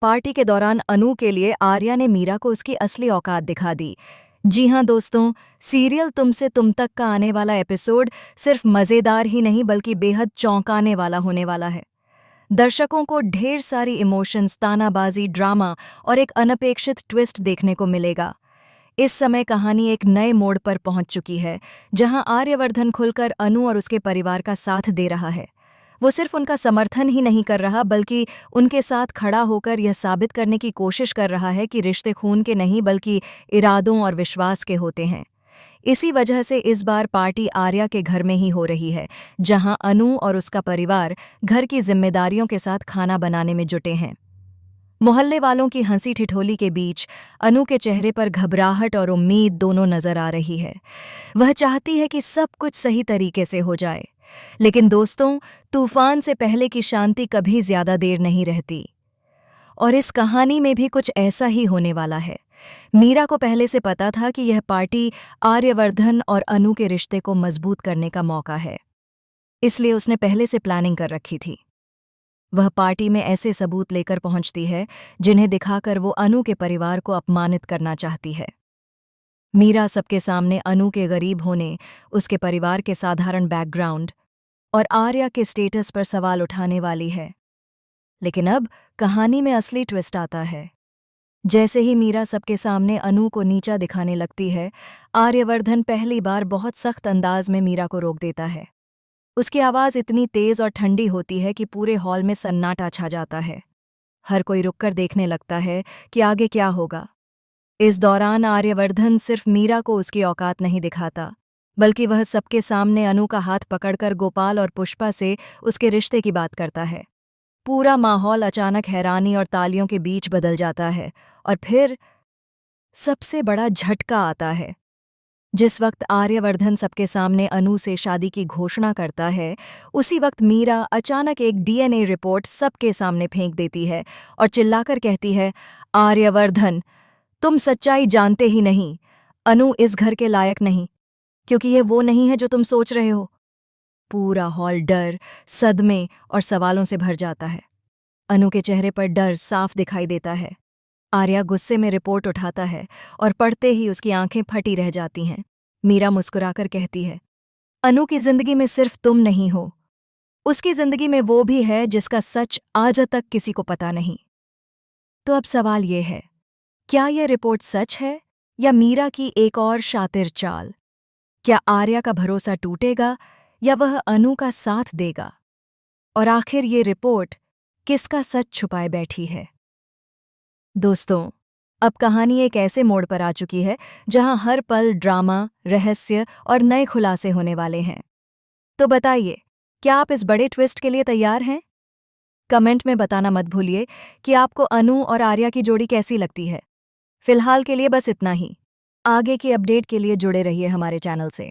Party के दौरान अनु के लिए आर्या ने मीरा को उसकी असली औकात दिखा दी। जी हाँ दोस्तों, सीरियल तुमसे तुम तक का आने वाला एपिसोड सिर्फ मज़ेदार ही नहीं बल्कि बेहद चौंकाने वाला होने वाला है। दर्शकों को ढेर सारी इमोशंस, तानाबाजी, ड्रामा और एक अनपेक्षित ट्विस्ट देखने को मिलेगा। इस समय कहानी एक नए मोड़ पर पहुंच चुकी है, जहां आर्यवर्धन खुलकर अनु और उसके परिवार का साथ दे रहा है। वो सिर्फ उनका समर्थन ही नहीं कर रहा बल्कि उनके साथ खड़ा होकर यह साबित करने की कोशिश कर रहा है कि रिश्ते खून के नहीं बल्कि इरादों और विश्वास के होते हैं। इसी वजह से इस बार पार्टी आर्या के घर में ही हो रही है, जहां अनु और उसका परिवार घर की जिम्मेदारियों के साथ खाना बनाने में जुटे हैं। मोहल्ले वालों की हंसी ठिठोली के बीच अनु के चेहरे पर घबराहट और उम्मीद दोनों नजर आ रही है। वह चाहती है कि सब कुछ सही तरीके से हो जाए, लेकिन दोस्तों, तूफान से पहले की शांति कभी ज्यादा देर नहीं रहती। और इस कहानी में भी कुछ ऐसा ही होने वाला है। मीरा को पहले से पता था कि यह पार्टी आर्यवर्धन और अनु के रिश्ते को मजबूत करने का मौका है, इसलिए उसने पहले से प्लानिंग कर रखी थी। वह पार्टी में ऐसे सबूत लेकर पहुंचती है जिन्हें दिखाकर वो अनु के परिवार को अपमानित करना चाहती है। मीरा सबके सामने अनु के गरीब होने, उसके परिवार के साधारण बैकग्राउंड और आर्या के स्टेटस पर सवाल उठाने वाली है। लेकिन अब कहानी में असली ट्विस्ट आता है। जैसे ही मीरा सबके सामने अनु को नीचा दिखाने लगती है, आर्यवर्धन पहली बार बहुत सख्त अंदाज में मीरा को रोक देता है। उसकी आवाज़ इतनी तेज और ठंडी होती है कि पूरे हॉल में सन्नाटा छा जाता है। हर कोई रुककर देखने लगता है कि आगे क्या होगा। इस दौरान आर्यवर्धन सिर्फ मीरा को उसकी औकात नहीं दिखाता, बल्कि वह सबके सामने अनु का हाथ पकड़कर गोपाल और पुष्पा से उसके रिश्ते की बात करता है। पूरा माहौल अचानक हैरानी और तालियों के बीच बदल जाता है, और फिर सबसे बड़ा झटका आता है। जिस वक्त आर्यवर्धन सबके सामने अनु से शादी की घोषणा करता है, उसी वक्त मीरा अचानक एक डीएनए रिपोर्ट सबके सामने फेंक देती है और चिल्लाकर कहती है, आर्यवर्धन, तुम सच्चाई जानते ही नहीं। अनु इस घर के लायक नहीं, क्योंकि ये वो नहीं है जो तुम सोच रहे हो। पूरा हॉल डर, सदमे और सवालों से भर जाता है। अनु के चेहरे पर डर साफ दिखाई देता है। आर्या गुस्से में रिपोर्ट उठाता है और पढ़ते ही उसकी आंखें फटी रह जाती हैं। मीरा मुस्कुराकर कहती है, अनु की जिंदगी में सिर्फ तुम नहीं हो, उसकी जिंदगी में वो भी है जिसका सच आज तक किसी को पता नहीं। तो अब सवाल ये है, क्या यह रिपोर्ट सच है या मीरा की एक और शातिर चाल? क्या आर्या का भरोसा टूटेगा या वह अनु का साथ देगा? और आखिर ये रिपोर्ट किसका सच छुपाए बैठी है? दोस्तों, अब कहानी एक ऐसे मोड़ पर आ चुकी है जहां हर पल ड्रामा, रहस्य और नए खुलासे होने वाले हैं। तो बताइए, क्या आप इस बड़े ट्विस्ट के लिए तैयार हैं? कमेंट में बताना मत भूलिए कि आपको अनु और आर्या की जोड़ी कैसी लगती है। फिलहाल के लिए बस इतना ही। आगे की अपडेट के लिए जुड़े रहिए हमारे चैनल से।